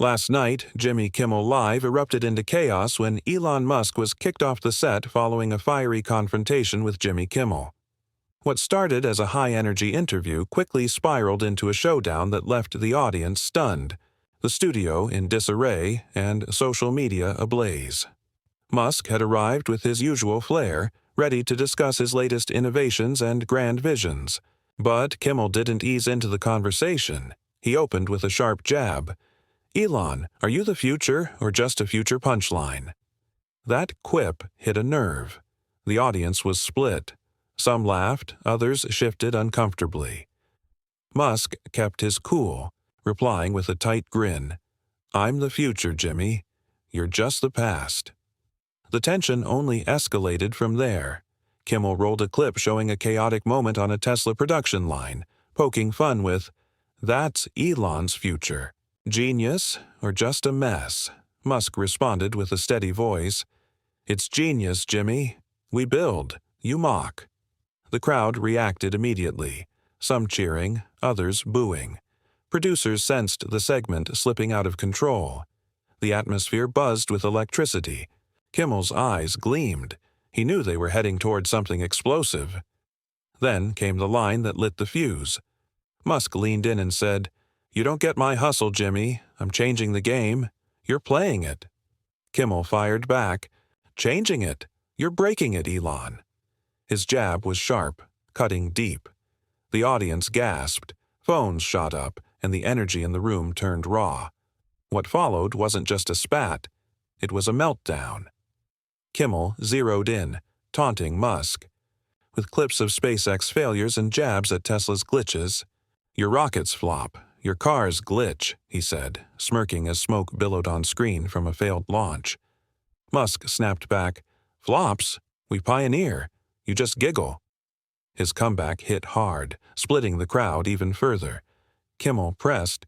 Last night, Jimmy Kimmel Live erupted into chaos when Elon Musk was kicked off the set following a fiery confrontation with Jimmy Kimmel. What started as a high-energy interview quickly spiraled into a showdown that left the audience stunned, the studio in disarray, and social media ablaze. Musk had arrived with his usual flair, ready to discuss his latest innovations and grand visions. But Kimmel didn't ease into the conversation. He opened with a sharp jab. "Elon, are you the future or just a future punchline?" That quip hit a nerve. The audience was split. Some laughed, others shifted uncomfortably. Musk kept his cool, replying with a tight grin. "I'm the future, Jimmy. You're just the past." The tension only escalated from there. Kimmel rolled a clip showing a chaotic moment on a Tesla production line, poking fun with, "That's Elon's future. Genius or just a mess?" Musk responded with a steady voice. "It's genius, Jimmy. We build, you mock." The crowd reacted immediately, some cheering, others booing. Producers sensed the segment slipping out of control. The atmosphere buzzed with electricity. Kimmel's eyes gleamed. He knew they were heading toward something explosive. Then came the line that lit the fuse. Musk leaned in and said, "You don't get my hustle, Jimmy. I'm changing the game. You're playing it." Kimmel fired back, "Changing it? You're breaking it, Elon." His jab was sharp, cutting deep. The audience gasped, phones shot up, and the energy in the room turned raw. What followed wasn't just a spat. It was a meltdown. Kimmel zeroed in, taunting Musk. With clips of SpaceX failures and jabs at Tesla's glitches. "Your rockets flop. Your cars glitch," he said, smirking as smoke billowed on screen from a failed launch. Musk snapped back, "Flops? We pioneer. You just giggle." His comeback hit hard, splitting the crowd even further. Kimmel pressed,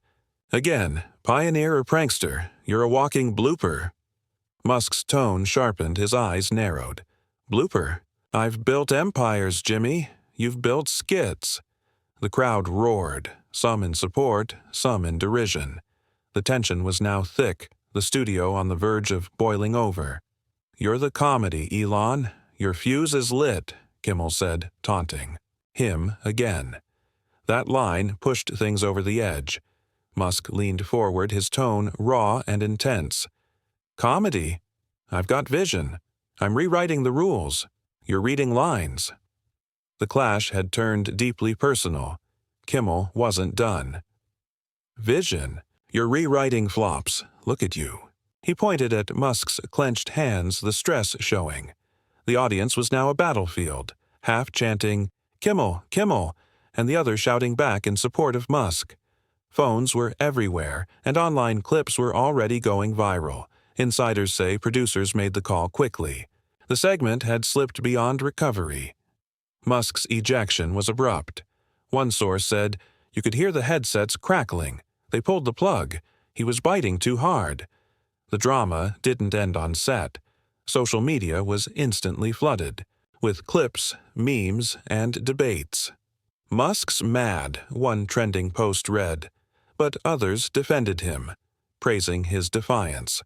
"Again, pioneer or prankster, you're a walking blooper." Musk's tone sharpened, his eyes narrowed. "Blooper? I've built empires, Jimmy. You've built skits." The crowd roared, some in support, some in derision. The tension was now thick, the studio on the verge of boiling over. "You're the comedy, Elon. Your fuse is lit," Kimmel said, taunting. Him again. That line pushed things over the edge. Musk leaned forward, his tone raw and intense. "Comedy? I've got vision. I'm rewriting the rules. You're reading lines." The clash had turned deeply personal. Kimmel wasn't done. "Vision? You're rewriting flops. Look at you." He pointed at Musk's clenched hands, the stress showing. The audience was now a battlefield, half chanting, "Kimmel, Kimmel," and the other shouting back in support of Musk. Phones were everywhere, and online clips were already going viral. Insiders say producers made the call quickly. The segment had slipped beyond recovery. Musk's ejection was abrupt. One source said, "You could hear the headsets crackling. They pulled the plug. He was biting too hard." The drama didn't end on set. Social media was instantly flooded, with clips, memes, and debates. "Musk's mad," one trending post read, but others defended him, praising his defiance.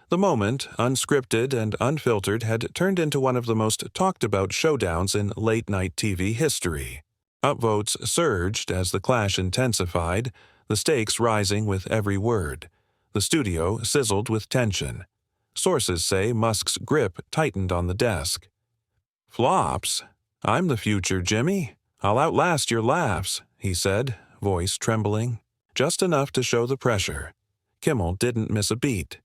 The moment, unscripted and unfiltered, had turned into one of the most talked-about showdowns in late-night TV history. Upvotes surged as the clash intensified, the stakes rising with every word. The studio sizzled with tension. Sources say Musk's grip tightened on the desk. "Flops? I'm the future, Jimmy. I'll outlast your laughs," he said, voice trembling, just enough to show the pressure. Kimmel didn't miss a beat.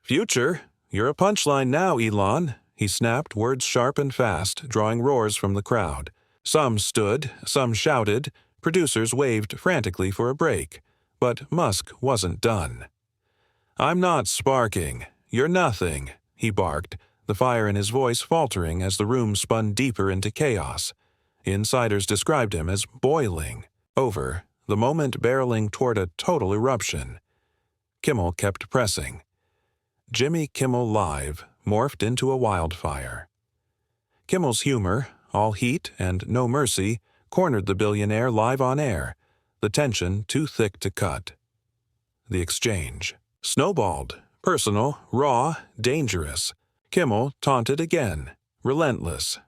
"Future? You're a punchline now, Elon," he snapped, words sharp and fast, drawing roars from the crowd. Some stood, some shouted, producers waved frantically for a break. But Musk wasn't done. "I'm not sparking. You're nothing," he barked, the fire in his voice faltering as the room spun deeper into chaos. Insiders described him as boiling, over, the moment barreling toward a total eruption. Kimmel kept pressing. Jimmy Kimmel Live morphed into a wildfire. Kimmel's humor, all heat and no mercy, cornered the billionaire live on air, the tension too thick to cut. The exchange. Snowballed. Personal, raw, dangerous. Kimmel taunted again. Relentless.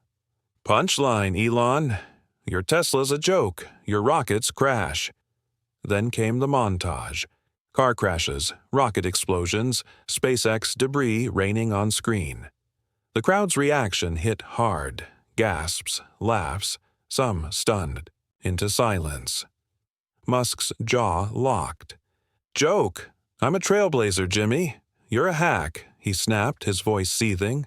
Punchline, Elon. Your Tesla's a joke. Your rockets crash. Then came the montage. Car crashes, rocket explosions, SpaceX debris raining on screen. The crowd's reaction hit hard. Gasps, laughs, some stunned, into silence. Musk's jaw locked. Joke! I'm a trailblazer, Jimmy. You're a hack, he snapped, his voice seething.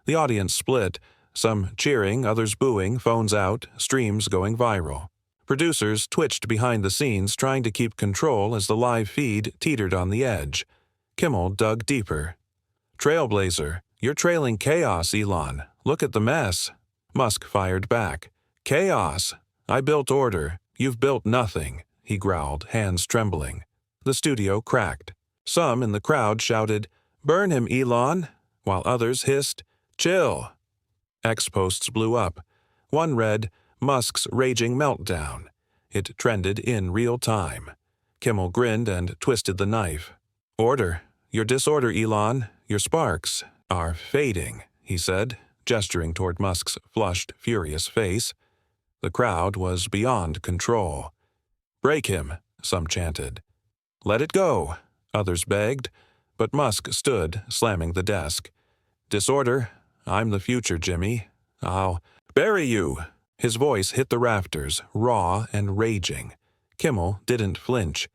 The audience split, some cheering, others booing, phones out, streams going viral. Producers twitched behind the scenes trying to keep control as the live feed teetered on the edge. Kimmel dug deeper. Trailblazer, you're trailing chaos, Elon. Look at the mess. Musk fired back. Chaos. I built order. You've built nothing, he growled, hands trembling. The studio cracked. Some in the crowd shouted, Burn him, Elon, while others hissed, Chill. X posts blew up. One read, Musk's raging meltdown. It trended in real time. Kimmel grinned and twisted the knife. Order. Your disorder, Elon. Your sparks are fading, he said, gesturing toward Musk's flushed, furious face. The crowd was beyond control. Break him, some chanted. Let it go, others begged, but Musk stood, slamming the desk. Disorder. I'm the future, Jimmy. I'll bury you. His voice hit the rafters, raw and raging. Kimmel didn't flinch.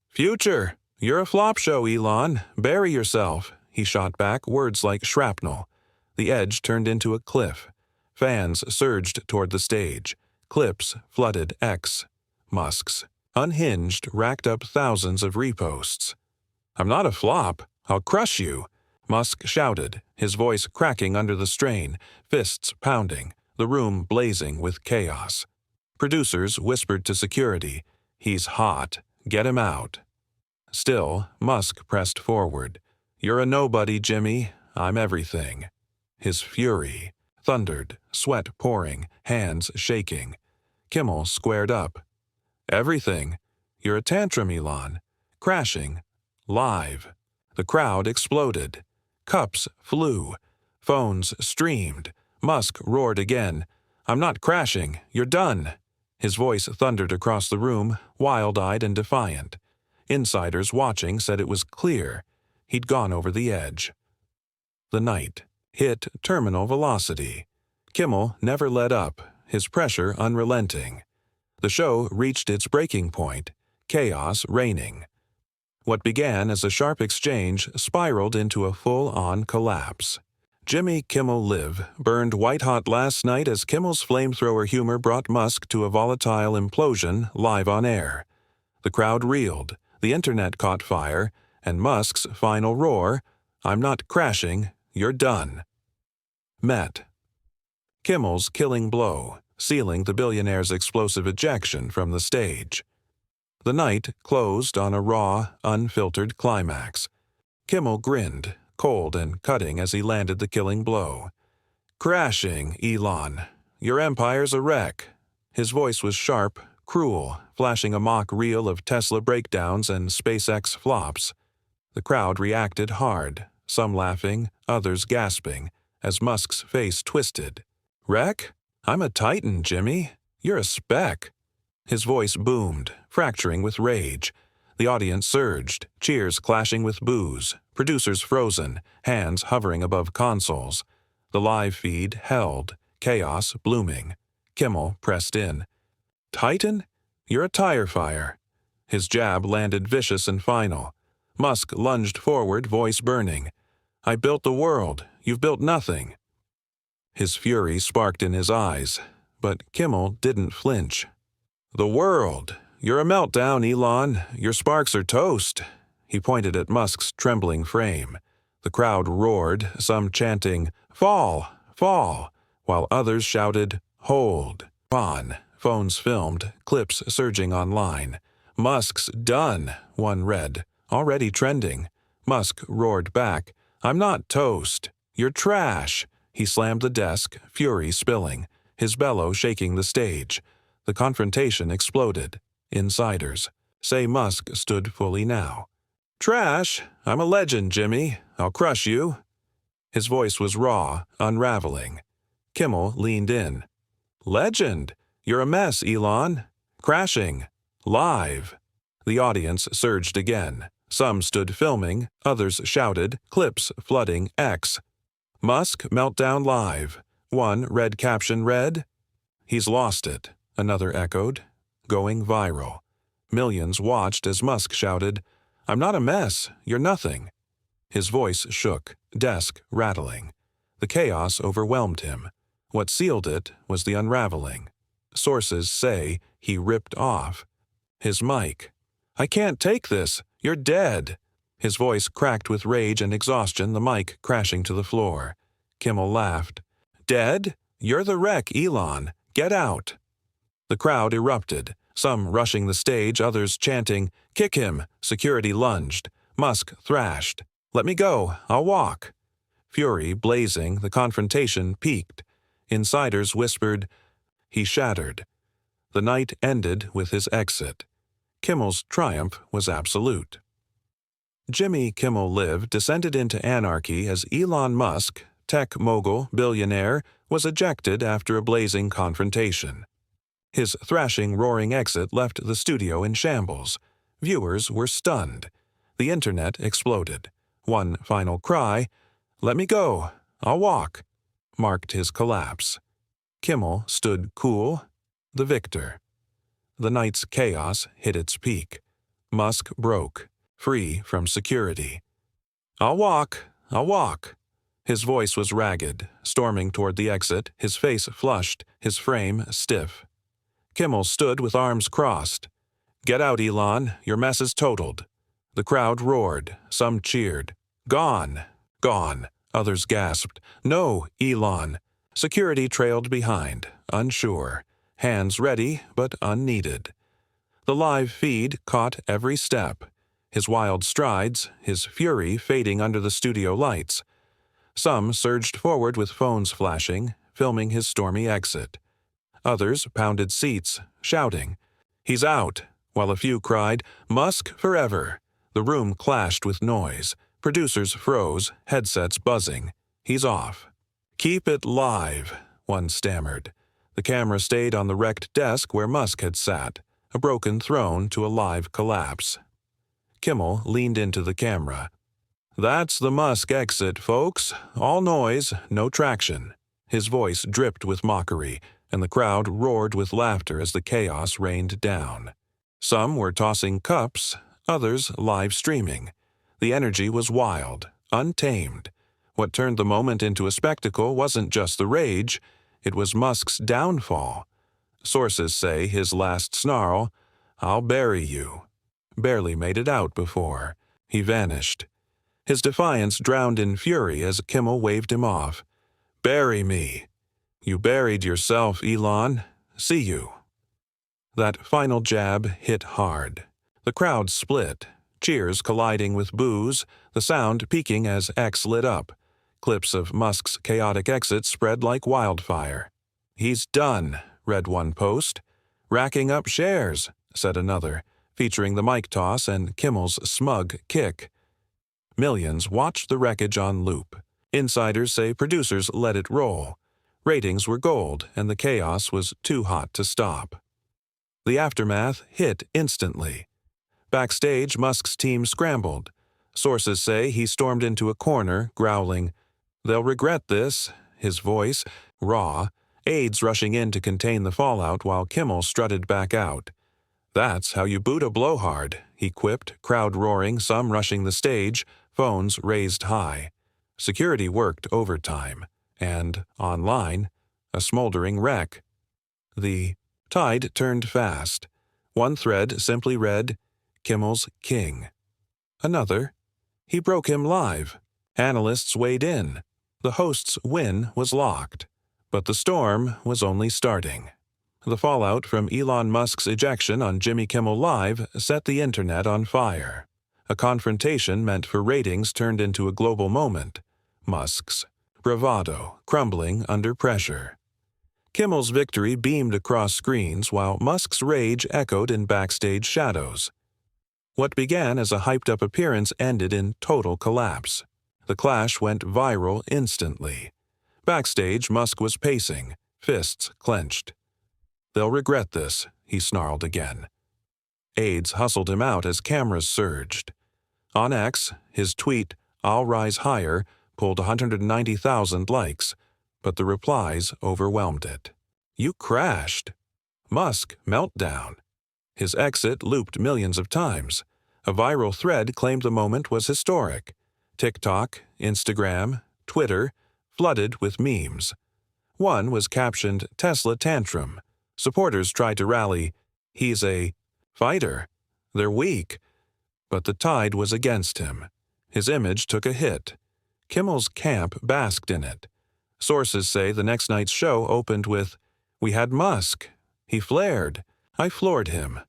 Future. You're a flop show, Elon. Bury yourself, he shot back, words like shrapnel. The edge turned into a cliff. Fans surged toward the stage. Clips flooded X. Musk's. Unhinged racked up thousands of reposts. I'm not a flop. I'll crush you, Musk shouted, his voice cracking under the strain, fists pounding, the room blazing with chaos. Producers whispered to security, He's hot. Get him out. Still, Musk pressed forward. You're a nobody, Jimmy. I'm everything. His fury thundered, sweat pouring, hands shaking. Kimmel squared up. Everything. You're a tantrum, Elon. Crashing. Live. The crowd exploded. Cups flew. Phones streamed. Musk roared again. I'm not crashing. You're done. His voice thundered across the room, wild-eyed and defiant. Insiders watching said it was clear. He'd gone over the edge. The night hit terminal velocity. Kimmel never let up, his pressure unrelenting. The show reached its breaking point, chaos reigning. What began as a sharp exchange spiraled into a full-on collapse. Jimmy Kimmel Live burned white-hot last night as Kimmel's flamethrower humor brought Musk to a volatile implosion live on air. The crowd reeled, the internet caught fire, and Musk's final roar, I'm not crashing, you're done, met Kimmel's killing blow, sealing the billionaire's explosive ejection from the stage. The night closed on a raw, unfiltered climax. Kimmel grinned, cold and cutting as he landed the killing blow. Crashing, Elon. Your empire's a wreck. His voice was sharp, cruel, flashing a mock reel of Tesla breakdowns and SpaceX flops. The crowd reacted hard, some laughing, others gasping, as Musk's face twisted. Wreck? I'm a titan, Jimmy. You're a speck. His voice boomed, fracturing with rage. The audience surged, cheers clashing with boos, producers frozen, hands hovering above consoles. The live feed held, chaos blooming. Kimmel pressed in. Titan? You're a tire fire. His jab landed vicious and final. Musk lunged forward, voice burning. I built the world. You've built nothing. His fury sparked in his eyes, but Kimmel didn't flinch. The world. You're a meltdown, Elon. Your sparks are toast. He pointed at Musk's trembling frame. The crowd roared, some chanting, Fall! Fall! While others shouted, Hold! On. Phones filmed, clips surging online. Musk's done, one read, already trending. Musk roared back, I'm not toast. You're trash. He slammed the desk, fury spilling, his bellow shaking the stage. The confrontation exploded. Insiders say Musk stood fully now. Trash? I'm a legend, Jimmy. I'll crush you. His voice was raw, unraveling. Kimmel leaned in. Legend? You're a mess, Elon. Crashing. Live. The audience surged again. Some stood filming, others shouted, clips flooding X. Musk meltdown live. One red caption read, "He's lost it," another echoed, going viral. Millions watched as Musk shouted, "I'm not a mess, you're nothing." His voice shook, desk rattling. The chaos overwhelmed him. What sealed it was the unraveling. Sources say he ripped off his mic. "I can't take this. You're dead." His voice cracked with rage and exhaustion, the mic crashing to the floor. Kimmel laughed. "Dead? You're the wreck, Elon. Get out." The crowd erupted, some rushing the stage, others chanting, "Kick him." Security lunged. Musk thrashed, "Let me go. I'll walk." Fury blazing, the confrontation peaked. Insiders whispered, "He shattered." The night ended with his exit. Kimmel's triumph was absolute. Jimmy Kimmel Live descended into anarchy as Elon Musk, tech mogul, billionaire, was ejected after a blazing confrontation. His thrashing, roaring exit left the studio in shambles. Viewers were stunned. The internet exploded. One final cry, "Let me go. I'll walk," marked his collapse. Kimmel stood cool, the victor. The night's chaos hit its peak. Musk broke, free from security. "I'll walk. I'll walk." His voice was ragged, storming toward the exit, his face flushed, his frame stiff. Kimmel stood with arms crossed. "Get out, Elon. Your mess is totaled." The crowd roared. Some cheered. "Gone. Gone." Others gasped, "No, Elon." Security trailed behind, unsure. Hands ready, but unneeded. The live feed caught every step. His wild strides, his fury fading under the studio lights. Some surged forward with phones flashing, filming his stormy exit. Others pounded seats, shouting, "He's out," while a few cried, "Musk forever." The room clashed with noise. Producers froze, headsets buzzing. "He's off." "Keep it live," one stammered. The camera stayed on the wrecked desk where Musk had sat, a broken throne to a live collapse. Kimmel leaned into the camera. "That's the Musk exit, folks. All noise, no traction." His voice dripped with mockery, and the crowd roared with laughter as the chaos rained down. Some were tossing cups, others live streaming. The energy was wild, untamed. What turned the moment into a spectacle wasn't just the rage, it was Musk's downfall. Sources say his last snarl, "I'll bury you," barely made it out before. He vanished. His defiance drowned in fury as Kimmel waved him off. "Bury me." "You buried yourself, Elon. See you." That final jab hit hard. The crowd split, cheers colliding with boos, the sound peaking as X lit up. Clips of Musk's chaotic exit spread like wildfire. "He's done," read one post. "Racking up shares," said another, featuring the mic toss and Kimmel's smug kick. Millions watched the wreckage on loop. Insiders say producers let it roll. Ratings were gold, and the chaos was too hot to stop. The aftermath hit instantly. Backstage, Musk's team scrambled. Sources say he stormed into a corner, growling, "They'll regret this," his voice raw, aides rushing in to contain the fallout while Kimmel strutted back out. "That's how you boot a blowhard," he quipped, crowd roaring, some rushing the stage, phones raised high. Security worked overtime, and, online, a smoldering wreck. The tide turned fast. One thread simply read, "Kimmel's king." Another, "He broke him live." Analysts weighed in. The host's win was locked. But the storm was only starting. The fallout from Elon Musk's ejection on Jimmy Kimmel Live set the internet on fire. A confrontation meant for ratings turned into a global moment. Musk's bravado crumbling under pressure. Kimmel's victory beamed across screens while Musk's rage echoed in backstage shadows. What began as a hyped-up appearance ended in total collapse. The clash went viral instantly. Backstage, Musk was pacing, fists clenched. "They'll regret this," he snarled again. Aides hustled him out as cameras surged. On X, his tweet, "I'll rise higher," pulled 190,000 likes, but the replies overwhelmed it. "You crashed." Musk meltdown. His exit looped millions of times. A viral thread claimed the moment was historic. TikTok, Instagram, Twitter, flooded with memes. One was captioned, "Tesla Tantrum." Supporters tried to rally, "He's a fighter. They're weak." But the tide was against him. His image took a hit. Kimmel's camp basked in it. Sources say the next night's show opened with, "We had Musk. He flared. I floored him."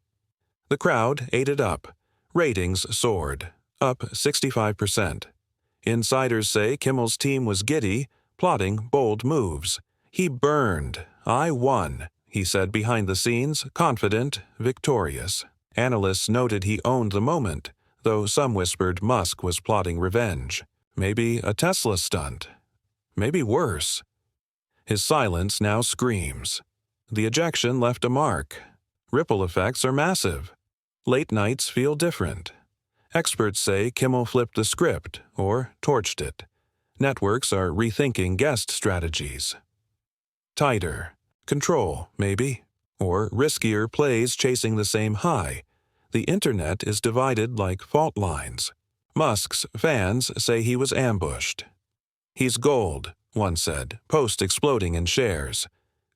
The crowd ate it up. Ratings soared, up 65%. Insiders say Kimmel's team was giddy, plotting bold moves. "He burned. I won," he said behind the scenes, confident, victorious. Analysts noted he owned the moment, though some whispered Musk was plotting revenge. Maybe a Tesla stunt. Maybe worse. His silence now screams. The ejection left a mark. Ripple effects are massive. Late nights feel different. Experts say Kimmel flipped the script or torched it. Networks are rethinking guest strategies. Tighter. Control, maybe. Or riskier plays chasing the same high. The internet is divided like fault lines. Musk's fans say he was ambushed. "He's gold," one said, post exploding in shares.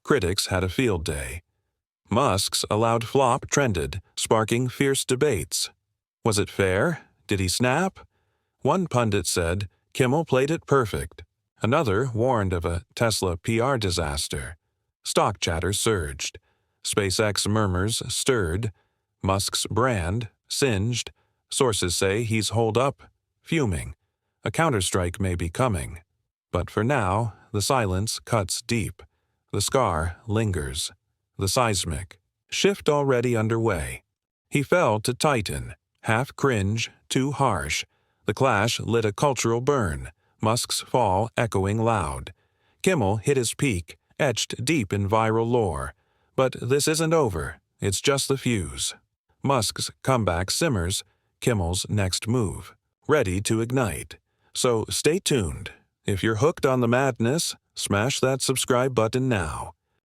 Critics had a field day. Musk's allowed flop trended, sparking fierce debates. Was it fair? Did he snap? One pundit said, Kimmel played it perfect. Another warned of a Tesla PR disaster. Stock chatter surged. SpaceX murmurs stirred. Musk's brand singed. Sources say he's holed up, fuming. A counterstrike may be coming. But for now, the silence cuts deep. The scar lingers. The seismic shift already underway. He fell to Titan, half cringe, too harsh. The clash lit a cultural burn, Musk's fall echoing loud. Kimmel hit his peak, etched deep in viral lore. But this isn't over, it's just the fuse. Musk's comeback simmers, Kimmel's next move, ready to ignite. So stay tuned. If you're hooked on the madness, smash that subscribe button now.